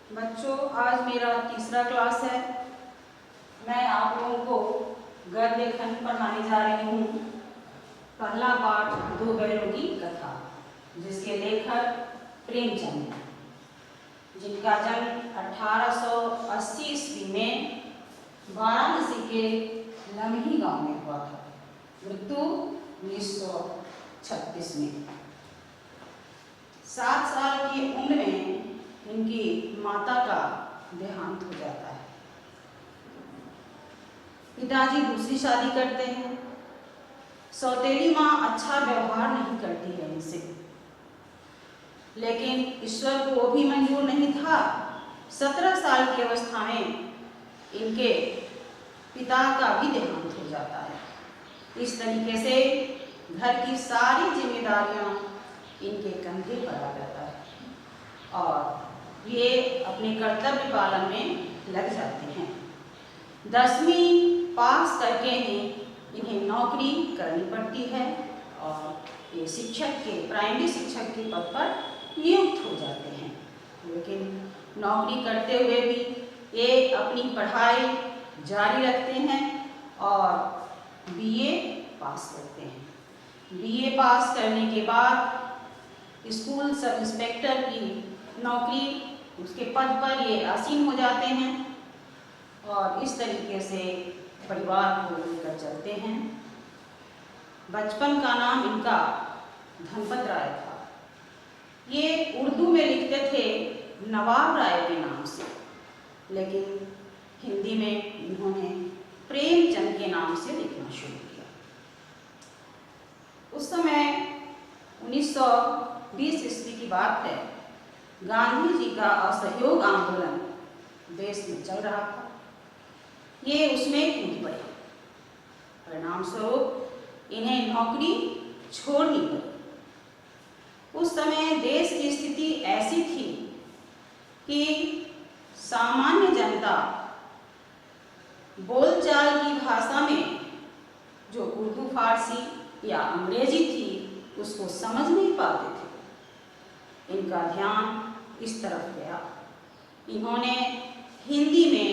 बच्चों, आज मेरा तीसरा क्लास है। मैं आप लोगों को गद्य खंड पढ़ाने जा रही हूँ। पहला पाठ दो बैलों की कथा, जिसके लेखक प्रेमचंद हैं, जिनका जन्म 1880 ईस्वी में वाराणसी के लम्ही गांव में हुआ था। मृत्यु 1936 में। 7 साल की उम्र में इनकी माता का देहांत हो जाता है। पिताजी दूसरी शादी करते हैं। सौतेली माँ अच्छा व्यवहार नहीं करती है इनसे, लेकिन ईश्वर को वो भी मंजूर नहीं था। 17 साल की अवस्था में इनके पिता का भी देहांत हो जाता है। इस तरीके से घर की सारी जिम्मेदारियां इनके कंधे पर आ जाता है और ये अपने कर्तव्य पालन में लग जाते हैं। 10वीं पास करके ही इन्हें नौकरी करनी पड़ती है और ये प्राइमरी शिक्षक के पद पर नियुक्त हो जाते हैं। लेकिन नौकरी करते हुए भी ये अपनी पढ़ाई जारी रखते हैं और बीए पास करते हैं। बीए पास करने के बाद स्कूल सब इंस्पेक्टर की नौकरी, उसके पद पर ये आसीन हो जाते हैं और इस तरीके से परिवार को लेकर चलते हैं। बचपन का नाम इनका धनपत राय था। ये उर्दू में लिखते थे नवाब राय के नाम से, लेकिन हिंदी में इन्होंने प्रेमचंद के नाम से लिखना शुरू किया। उस समय 1920 ईस्वी की बात है। गांधी जी का असहयोग आंदोलन देश में चल रहा था। ये उसमें कूद पड़े। परिणाम स्वरूप इन्हें नौकरी छोड़नी पड़ी। उस समय देश की स्थिति ऐसी थी कि सामान्य जनता बोलचाल की भाषा में जो उर्दू, फारसी या अंग्रेजी थी उसको समझ नहीं पाते थे। इनका ध्यान इस तरफ गया। इन्होंने हिंदी में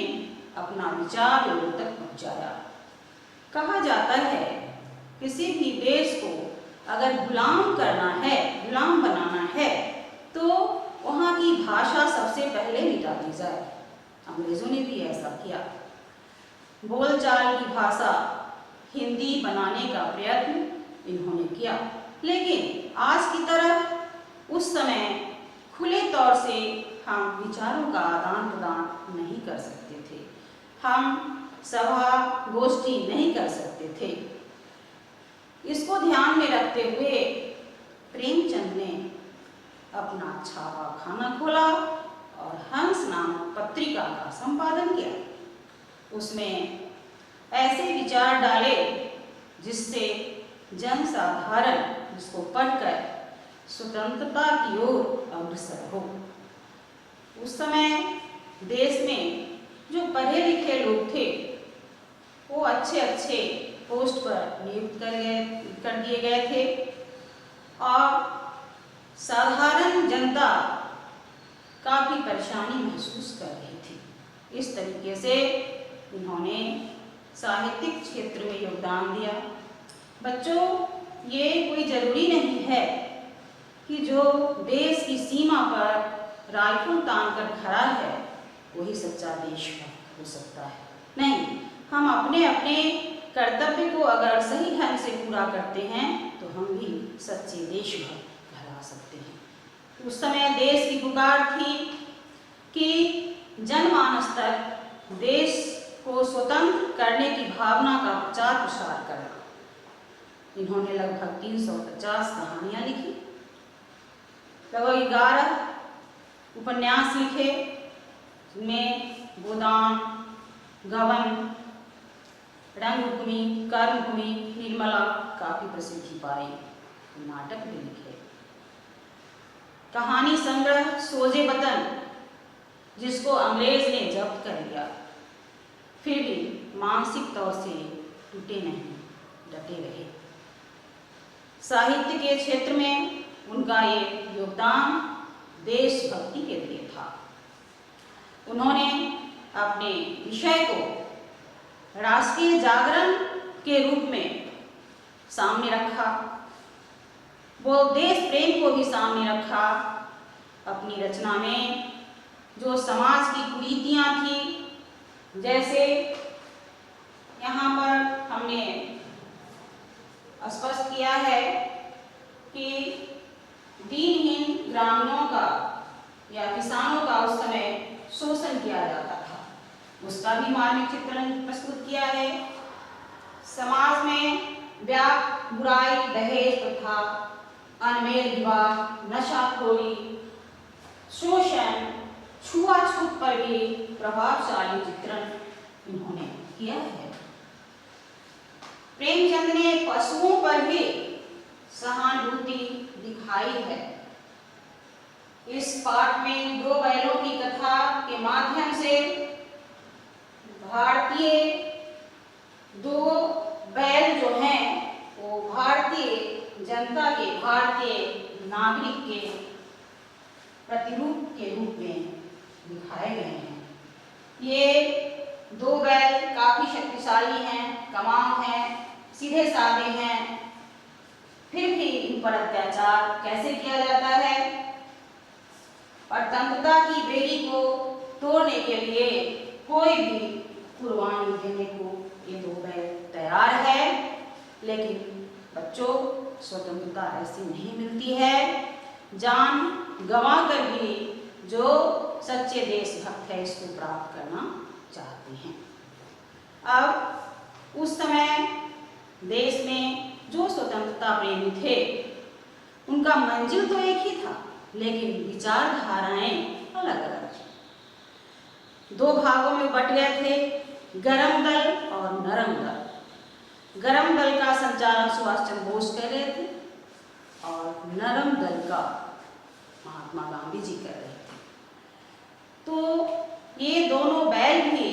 अपना विचार लोगों तक पहुंचाया। कहा जाता है किसी भी देश को अगर गुलाम करना है, गुलाम बनाना है, तो वहाँ की भाषा सबसे पहले मिटा दी जाए। अंग्रेजों ने भी ऐसा किया। बोलचाल की भाषा हिंदी बनाने का प्रयत्न इन्होंने किया, लेकिन आज की तरह उस समय खुले तौर से हम विचारों का आदान प्रदान नहीं कर सकते थे। हम सभा गोष्ठी नहीं कर सकते थे। इसको ध्यान में रखते हुए प्रेमचंद ने अपना छापाखाना खोला और हंस नामक पत्रिका का संपादन किया। उसमें ऐसे विचार डाले जिससे जनसाधारण जिसको पढ़कर स्वतंत्रता की ओर अग्रसर हो। उस समय देश में जो पढ़े लिखे लोग थे वो अच्छे अच्छे पोस्ट पर नियुक्त कर दिए गए थे और साधारण जनता काफ़ी परेशानी महसूस कर रही थी। इस तरीके से इन्होंने साहित्यिक क्षेत्र में योगदान दिया। बच्चों, ये कोई ज़रूरी नहीं है कि जो देश की सीमा पर राइफल तान कर खड़ा है वही सच्चा देशभक्त हो सकता है। नहीं, हम अपने अपने कर्तव्य को अगर सही ढंग से पूरा करते हैं तो हम भी सच्चे देशभक्त कहला सकते हैं। उस समय देश की पुकार थी कि जनमानस तक देश को स्वतंत्र करने की भावना का प्रचार प्रसार करना। इन्होंने लगभग 350 कहानियाँ लिखी, लगभग 11 उपन्यास लिखे, जिनमें गोदान, गबन, रंगभूमि, कर्मभूमि, निर्मला काफ़ी प्रसिद्धि पाई। नाटक भी लिखे। कहानी संग्रह सोजे वतन, जिसको अंग्रेज ने जब्त कर लिया, फिर भी मानसिक तौर से टूटे नहीं, डटे रहे। साहित्य के क्षेत्र में उनका ये योगदान देशभक्ति के लिए था। उन्होंने अपने विषय को राष्ट्रीय जागरण के रूप में सामने रखा। वो देश प्रेम को भी सामने रखा। अपनी रचना में जो समाज की कुरीतियाँ थी, जैसे यहाँ पर हमने स्पष्ट किया है कि दीनहीन ग्रामीणों का या किसानों का उस समय शोषण किया जाता था, उसका भी मार्मिक चित्रण प्रस्तुत किया है। समाज में व्याप्त बुराई, दहेज प्रथा, अनमेल विवाह, नशाखोरी, शोषण, छुआछूत पर भी प्रभावशाली चित्रण इन्होंने किया है। प्रेमचंद ने पशुओं पर भी सहानुभूति दिखाई है। इस पाठ में दो बैलों की कथा के माध्यम से भारतीय दो बैल जो हैं वो भारतीय जनता के, भारतीय नागरिक के प्रतिरूप के रूप में दिखाए गए हैं। ये दो बैल काफी शक्तिशाली हैं, कमाऊ हैं, सीधे साधे हैं, फिर भी इन पर अत्याचार कैसे किया जाता है? परतंत्रता की बेड़ी को तोड़ने के लिए कोई भी कुर्बानी देने को ये दो बैल तैयार है, लेकिन बच्चों स्वतंत्रता ऐसी नहीं मिलती है। जान गंवा कर भी जो सच्चे देशभक्त है इसको प्राप्त करना चाहते हैं। अब उस समय देश में जो स्वतंत्रता प्रेमी थे उनका मंजिल तो एक ही था, लेकिन विचारधाराएं अलग अलग थी। दो भागों में बट गए थे, गरम दल और नरम दल। गरम दल का संचालन सुभाष चंद्र बोस कर रहे थे और नरम दल का महात्मा गांधी जी कर रहे थे। तो ये दोनों बैल भी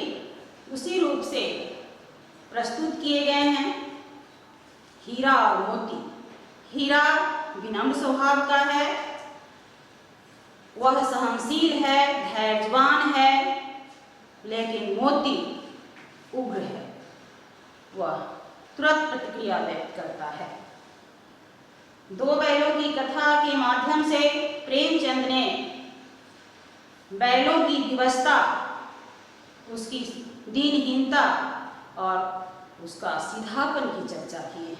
उसी रूप से प्रस्तुत किए गए हैं, हीरा और मोती। हीरा विनम्र स्वभाव का है, वह सहनशील है, धैर्यवान है, लेकिन मोती उग्र है, वह तुरंत प्रतिक्रिया व्यक्त करता है। दो बैलों की कथा के माध्यम से प्रेमचंद ने बैलों की विवशता, उसकी दीनहीनता और उसका सीधापन की चर्चा की है।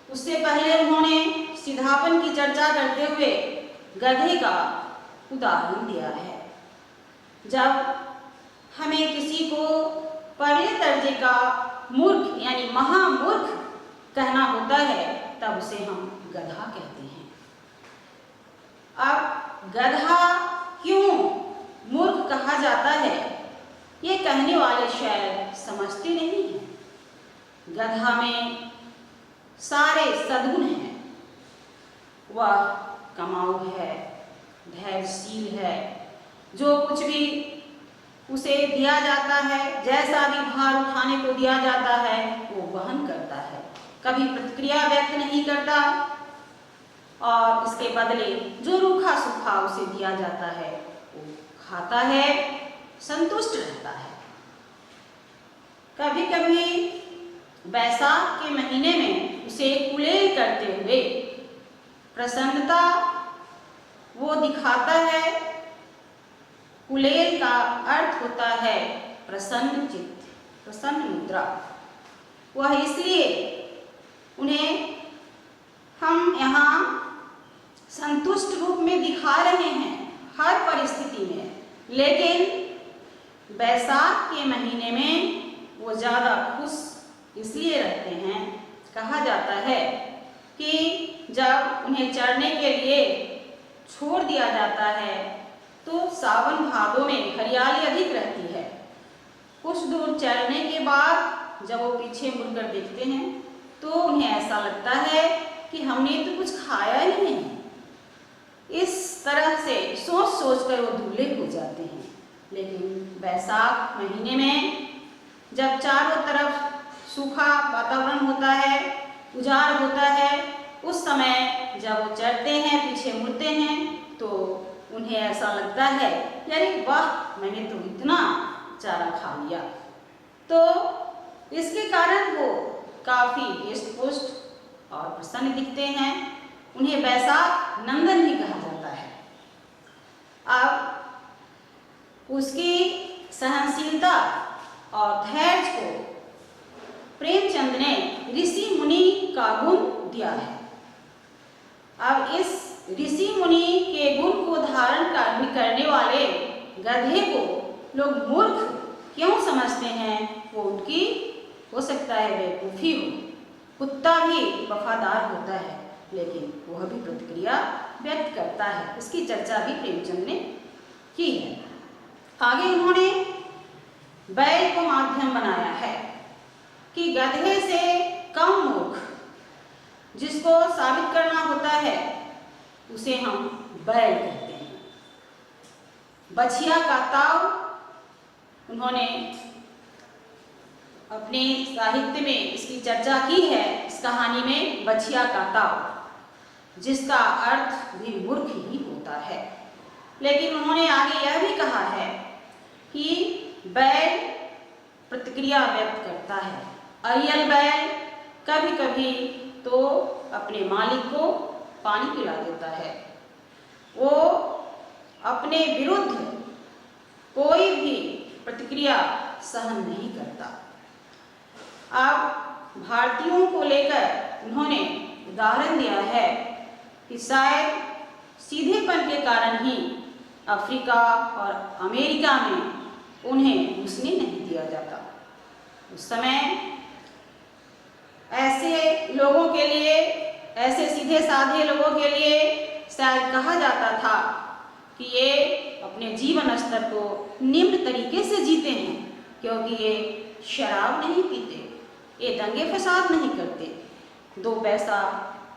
उससे पहले उन्होंने सीधापन की चर्चा करते हुए गधे का उदाहरण दिया है। जब हमें किसी को पहले दर्जे का मूर्ख यानी महामूर्ख कहना होता है तब उसे हम गधा कहते हैं। अब गधा क्यों मूर्ख कहा जाता है ये कहने वाले शायद समझते नहीं हैं। गधा में सारे सद्गुण हैं, वह कमाऊ है, धैर्यशील है, जो कुछ भी उसे दिया जाता है, जैसा भी भार उठाने को दिया जाता है वो वहन करता है, कभी प्रतिक्रिया व्यक्त नहीं करता और इसके बदले जो रूखा सूखा उसे दिया जाता है वो खाता है, संतुष्ट रहता है। कभी कभी बैसाख के महीने में उसे कुलेल करते हुए प्रसन्नता वो दिखाता है। कुलेल का अर्थ होता है प्रसन्न चित्त, प्रसन्न मुद्रा। वह इसलिए उन्हें हम यहाँ संतुष्ट रूप में दिखा रहे हैं हर परिस्थिति में, लेकिन बैसाख के महीने में वो ज़्यादा खुश इसलिए रहते हैं। कहा जाता है कि जब उन्हें चरने के लिए छोड़ दिया जाता है तो सावन भादों में हरियाली अधिक रहती है। कुछ दूर चलने के बाद जब वो पीछे मुड़कर देखते हैं तो उन्हें ऐसा लगता है कि हमने तो कुछ खाया ही नहीं। इस तरह से सोच सोच कर वो दुबले हो जाते हैं। लेकिन बैसाख महीने में जब चारों तरफ सूखा वातावरण होता है, उजाड़ होता है, उस समय जब वो चढ़ते हैं, पीछे मुड़ते हैं तो उन्हें उन्हें ऐसा लगता है अरे वाह, मैंने तो इतना चारा खा लिया। तो इसके कारण वो काफ़ी हृष्ट-पुष्ट और प्रसन्न दिखते हैं। उन्हें बैसाख नंदन भी कहा जाता है। अब उसकी सहनशीलता और धैर्य को प्रेमचंद ने ऋषि मुनि का गुण दिया है। अब इस ऋषि मुनि के गुण को धारण करने वाले गधे को लोग मूर्ख क्यों समझते हैं? वो उनकी हो सकता है बेवकूफ़ी हो। कुत्ता भी वफादार होता है, लेकिन वह भी प्रतिक्रिया व्यक्त करता है। इसकी चर्चा भी प्रेमचंद ने की है। आगे उन्होंने बैल को माध्यम बनाया है कि गधे से कम मूर्ख जिसको साबित करना होता है उसे हम बैल कहते हैं। बछिया का ताव उन्होंने अपने साहित्य में इसकी चर्चा की है। इस कहानी में बछिया का ताव, जिसका अर्थ भी मूर्ख ही होता है। लेकिन उन्होंने आगे यह भी कहा है कि बैल प्रतिक्रिया व्यक्त करता है। अय्यल बैल कभी कभी तो अपने मालिक को पानी पिला देता है। वो अपने विरुद्ध कोई भी प्रतिक्रिया सहन नहीं करता। अब भारतीयों को लेकर उन्होंने उदाहरण दिया है कि शायद सीधेपन के कारण ही अफ्रीका और अमेरिका में उन्हें घुसने नहीं दिया जाता। उस समय ऐसे लोगों के लिए, ऐसे सीधे साधे लोगों के लिए शायद कहा जाता था कि ये अपने जीवन स्तर को निम्न तरीके से जीते हैं, क्योंकि ये शराब नहीं पीते, ये दंगे फसाद नहीं करते, 2 पैसा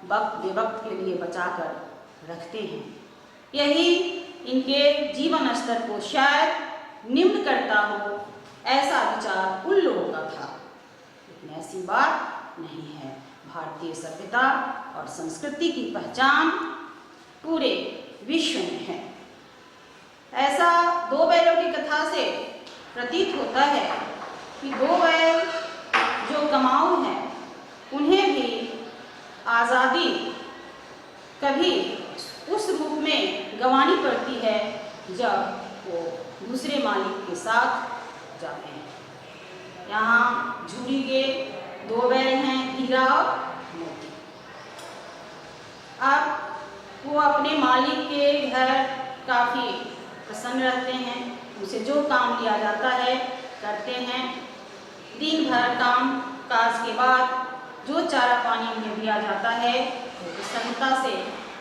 वक्त बेवक्त के लिए बचा कर रखते हैं। यही इनके जीवन स्तर को शायद निम्न करता हो, ऐसा विचार उन लोगों का था। लेकिन ऐसी बात नहीं है। भारतीय सभ्यता और संस्कृति की पहचान पूरे विश्व में है। ऐसा 2 बैलों की कथा से प्रतीत होता है कि 2 बैल जो कमाऊ हैं, उन्हें भी आज़ादी कभी उस रूप में गंवानी पड़ती है जब वो दूसरे मालिक के साथ जाते हैं। यहाँ झूरी के 2 बैल हैं, हीरा और मोती। अब वो अपने मालिक के घर काफ़ी प्रसन्न रहते हैं, उसे जो काम दिया जाता है करते हैं। दिन भर काम काज के बाद जो चारा पानी उन्हें दिया जाता है वो प्रसन्नता से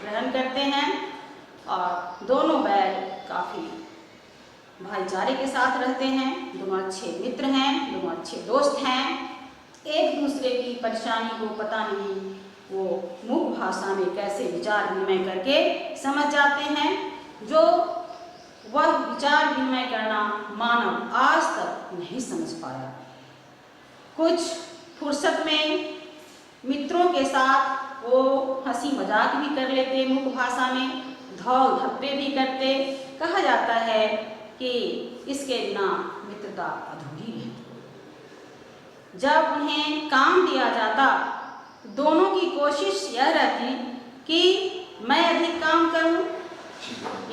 ग्रहण करते हैं। और दोनों बैल काफ़ी भाईचारे के साथ रहते हैं। दोनों अच्छे मित्र हैं, दोनों अच्छे दोस्त हैं। एक दूसरे की परेशानी को पता नहीं वो मुख भाषा में कैसे विचार विनिमय करके समझ जाते हैं, जो वह विचार विनिमय करना मानव आज तक नहीं समझ पाया। कुछ फुर्सत में मित्रों के साथ वो हंसी मजाक भी कर लेते, मुख भाषा में धौल धप्पे भी करते। कहा जाता है कि इसके बिना मित्रता अधूरी है। जब उन्हें काम दिया जाता दोनों की कोशिश यह रहती कि मैं अधिक काम करूं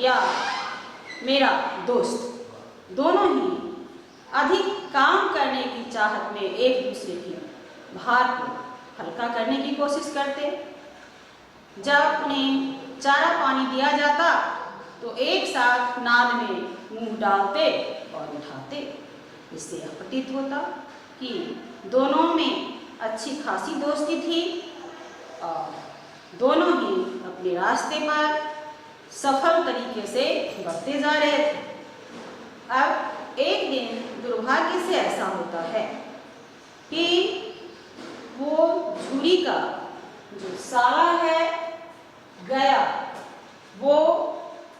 या मेरा दोस्त, दोनों ही अधिक काम करने की चाहत में एक दूसरे की भार को हल्का करने की कोशिश करते। जब उन्हें चारा पानी दिया जाता तो एक साथ नाद में मुंह डालते और उठाते। इससे यह प्रतीत होता कि दोनों में अच्छी खासी दोस्ती थी और दोनों ही अपने रास्ते पर सफल तरीके से बढ़ते जा रहे थे। अब एक दिन दुर्भाग्य से ऐसा होता है कि वो झूरी का जो साला है गया, वो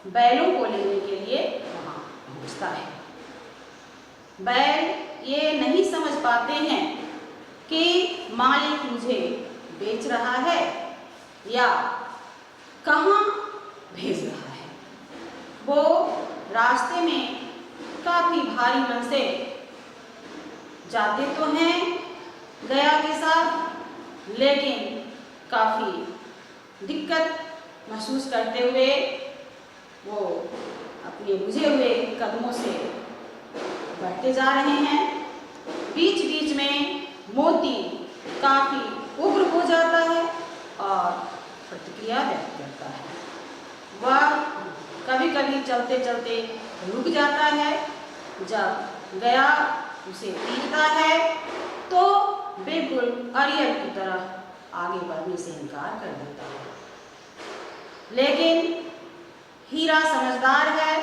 बैलों को लेने के लिए वहाँ पहुँचता है। बैल ये नहीं समझ पाते हैं कि मालिक मुझे बेच रहा है या कहाँ भेज रहा है। वो रास्ते में काफ़ी भारी मन से जाते तो हैं गया के साथ, लेकिन काफ़ी दिक्कत महसूस करते हुए वो अपने बुझे हुए कदमों से बढ़ते जा रहे हैं। बीच बीच में मोती काफ़ी उग्र हो जाता है और प्रतिक्रिया व्यक्त करता है। वह कभी कभी चलते चलते रुक जाता है। जब गया उसे पीटता है तो बिल्कुल अरियल की तरह आगे बढ़ने से इनकार कर देता है। लेकिन हीरा समझदार है,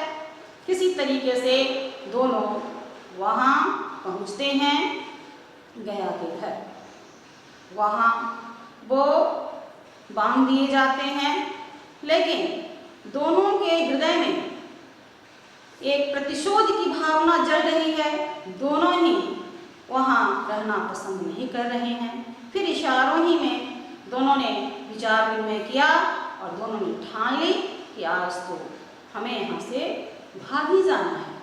किसी तरीके से दोनों वहाँ पहुँचते हैं गया के घर। वहाँ वो बांध दिए जाते हैं, लेकिन दोनों के हृदय में एक प्रतिशोध की भावना जल रही है। दोनों ही वहाँ रहना पसंद नहीं कर रहे हैं। फिर इशारों ही में दोनों ने विचार विनिमय किया और दोनों ने ठान ली कि आज तो हमें यहाँ से भाग ही जाना है।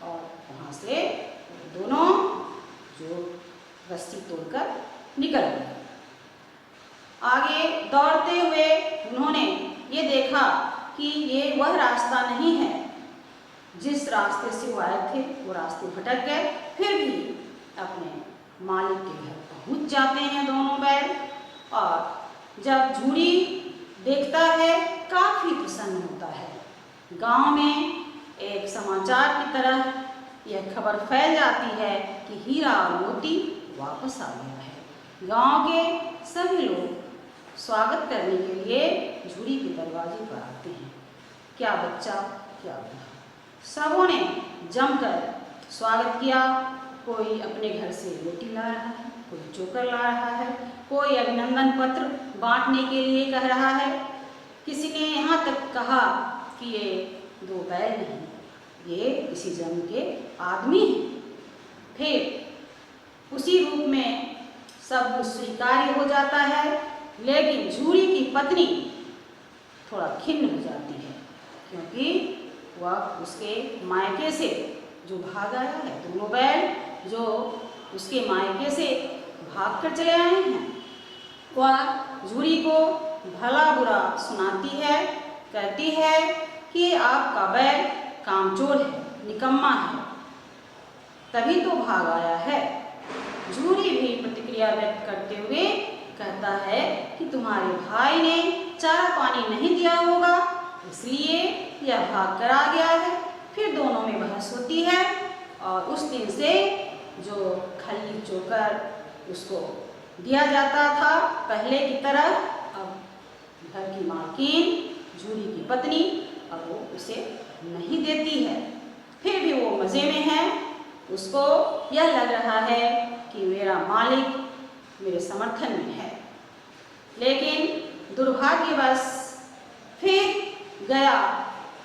और वहाँ से दोनों जो रस्सी तोड़कर निकल गए। आगे दौड़ते हुए उन्होंने ये देखा कि ये वह रास्ता नहीं है जिस रास्ते से वो आए थे। वो रास्ते भटक गए। फिर भी अपने मालिक के घर पहुंच जाते हैं दोनों बैल। और जब झूरी देखता है काफ़ी प्रसन्न होता है। गांव में एक समाचार की तरह यह खबर फैल जाती है कि हीरा और मोती वापस आ गया है। गांव के सभी लोग स्वागत करने के लिए झूरी के दरवाजे पर आते हैं। क्या बच्चा क्या बूढ़ा, सबों ने जमकर स्वागत किया। कोई अपने घर से रोटी ला रहा है, कोई चोकर ला रहा है, कोई अभिनंदन पत्र बांटने के लिए कह रहा है। किसी ने यहाँ तक कहा कि ये दो बैल नहीं, ये किसी जन्म के आदमी हैं। फिर उसी रूप में सब कुछ स्वीकार्य हो जाता है, लेकिन झूरी की पत्नी थोड़ा खिन्न हो जाती है, क्योंकि वह उसके मायके से जो भाग आया है, दोनों बैल जो उसके मायके से भाग कर चले आए हैं, वह झूरी को भला बुरा सुनाती है। कहती है कि आपका बैल कामचोर है, निकम्मा है, तभी तो भाग आया है। झूरी भी प्रतिक्रिया व्यक्त करते हुए कहता है कि तुम्हारे भाई ने चारा पानी नहीं दिया होगा, इसलिए यह भाग कर आ गया है। फिर दोनों में बहस होती है और उस दिन से जो खली चोकर उसको दिया जाता था पहले की तरह, अब घर की मालकिन झूरी की पत्नी अब वो उसे नहीं देती है। फिर भी वो मज़े में है। उसको यह लग रहा है कि मेरा मालिक मेरे समर्थन में है। लेकिन दुर्भाग्यवश फिर गया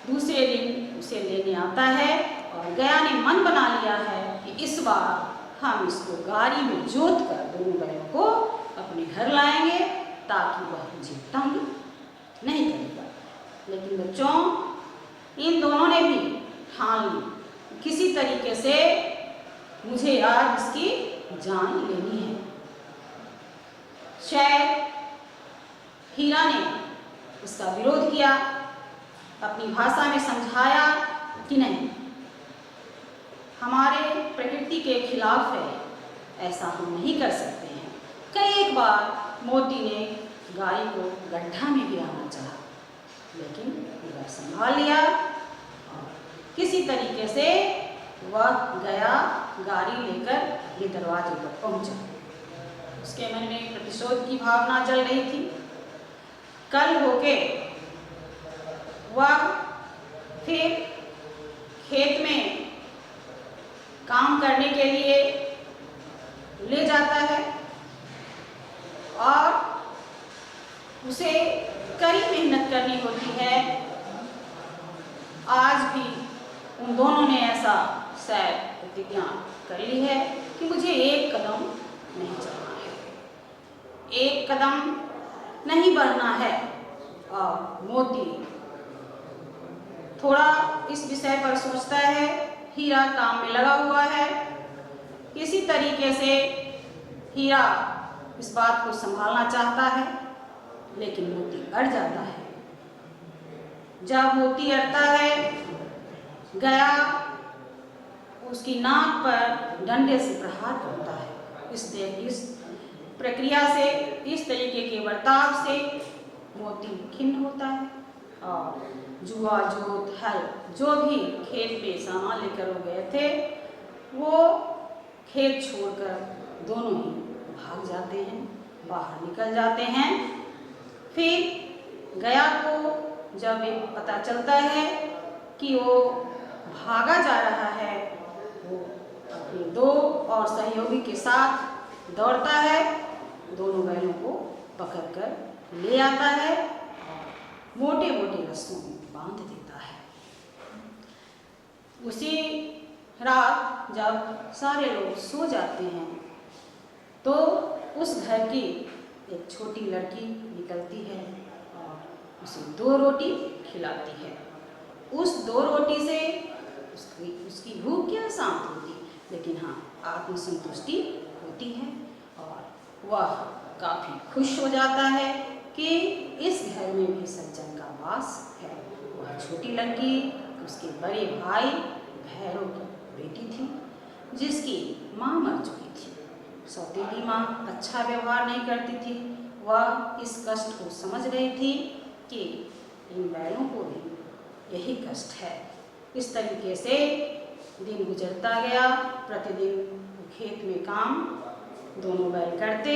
दूसरे दिन उसे लेने आता है और गया ने मन बना लिया है कि इस बार हम इसको गाड़ी में जोत कर दोनों बैलों को अपने घर लाएंगे ताकि वह मुझे तंग नहीं करेगा। लेकिन बच्चों, इन दोनों ने भी ठान ली किसी तरीके से मुझे आज इसकी जान लेनी है। शायद हीरा ने इसका विरोध किया, अपनी भाषा में समझाया कि नहीं, हमारे प्रकृति के खिलाफ है, ऐसा हम नहीं कर सकते हैं। कई एक बार मोती ने गाड़ी को गड्ढा में गिराना चाहा, लेकिन पूरा संभाल लिया और किसी तरीके से वह गया गाड़ी लेकर ये दरवाजे पर पहुंचा। उसके मन में प्रतिशोध की भावना जल रही थी। कल होके वह फिर खेत में काम करने के लिए ले जाता है और उसे कड़ी मेहनत करनी होती है। आज भी उन दोनों ने ऐसा शायद प्रतिज्ञा कर ली है कि मुझे एक कदम नहीं चलना है, एक कदम नहीं बढ़ना है। और मोती थोड़ा इस विषय पर सोचता है। हीरा काम में लगा हुआ है। किसी तरीके से हीरा इस बात को संभालना चाहता है, लेकिन मोती अड़ जाता है। जब मोती अड़ता है, गया उसकी नाक पर डंडे से प्रहार करता है। इस प्रक्रिया से, इस तरीके के बर्ताव से मोती खिन्न होता है और जुआ, जोत, हल जो भी खेत में सामान लेकर वो गए थे, वो खेत छोड़कर दोनों ही भाग जाते हैं, बाहर निकल जाते हैं। फिर गया को जब ये पता चलता है कि वो भागा जा रहा है, वो अपने दो और सहयोगी के साथ दौड़ता है, दोनों बैलों को पकड़कर ले आता है और मोटे मोटे रस्सों में बांध देता है। उसी रात जब सारे लोग सो जाते हैं, तो उस घर की एक छोटी लड़की निकलती है और उसे 2 रोटी खिलाती है। उस 2 रोटी से उसकी भूख क्या शांत होती, लेकिन हाँ, आत्मसंतुष्टि होती है और वह काफ़ी खुश हो जाता है कि इस घर में भी सज्जन का वास है। वह छोटी लड़की उसके बड़े भाई भैरव की बेटी थी, जिसकी माँ मर चुकी थी। सौतेली माँ अच्छा व्यवहार नहीं करती थी। वह इस कष्ट को समझ रही थी कि इन बैलों को भी यही कष्ट है। इस तरीके से दिन गुजरता गया। प्रतिदिन खेत में काम दोनों बैल करते,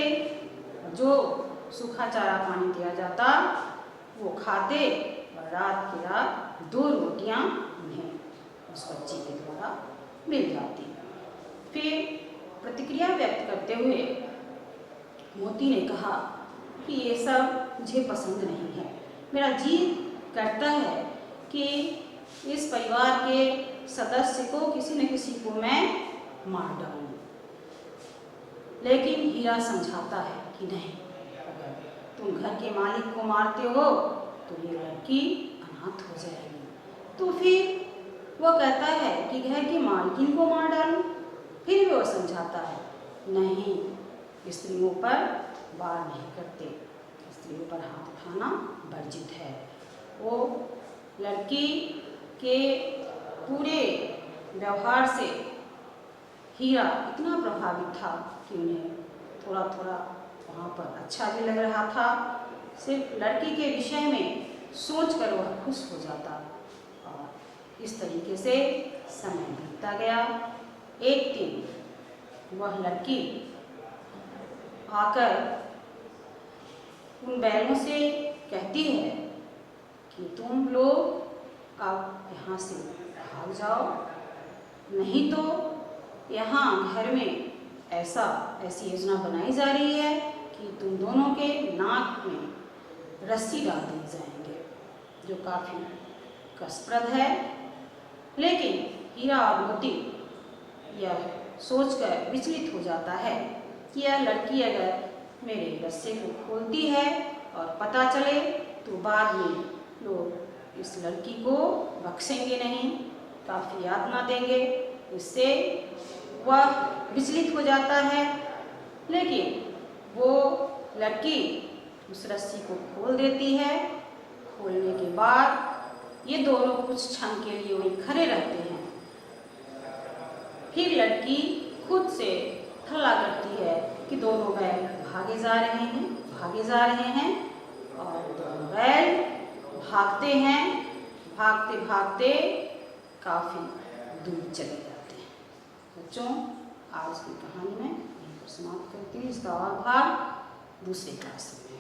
जो सूखा चारा पानी दिया जाता वो खाते और रात की रात 2 रोटियां उन्हें उस बच्ची के द्वारा मिल जाती। फिर प्रतिक्रिया व्यक्त करते हुए मोती ने कहा कि ये सब मुझे पसंद नहीं है। मेरा जी करता है कि इस परिवार के सदस्य को, किसी न किसी को मैं मार डालूं। लेकिन हीरा समझाता है कि नहीं, अगर तुम घर के मालिक को मारते हो तो ये लड़की अनाथ हो जाएगी। तो फिर वो कहता है कि घर की मालकिन को मार डालूं। फिर भी वो समझाता है, नहीं, स्त्रियों पर वार नहीं करते, स्त्रियों पर हाथ उठाना वर्जित है। वो लड़की के पूरे व्यवहार से हीरा इतना प्रभावित था कि उन्हें थोड़ा थोड़ा वहाँ पर अच्छा भी लग रहा था। सिर्फ लड़की के विषय में सोचकर वह खुश हो जाता और इस तरीके से समय बीतता गया। एक दिन वह लड़की आकर उन बैलों से कहती है कि तुम लोग अब यहाँ से भाग जाओ, नहीं तो यहाँ घर में ऐसी योजना बनाई जा रही है कि तुम दोनों के नाक में रस्सी डाल दी जाएंगे, जो काफ़ी कष्टप्रद है। लेकिन हीरा और मोती यह सोचकर विचलित हो जाता है कि यह लड़की अगर मेरे रस्से को खोलती है और पता चले तो बाद में लोग इस लड़की को बख्शेंगे नहीं, काफ़ी यातना देंगे। इससे वह विचलित हो जाता है। लेकिन वो लड़की उस रस्सी को खोल देती है। खोलने के बाद ये दोनों कुछ क्षण के लिए वहीं खड़े रहते हैं। फिर लड़की खुद से हल्ला करती है कि दोनों बैल भागे जा रहे हैं और दोनों बैल भागते हैं। भागते भागते काफ़ी दूर चले जाते हैं। बच्चों, आज की कहानी में यहीं पर समाप्त करती हूँ। इसका और भाग दूसरे क्लास में।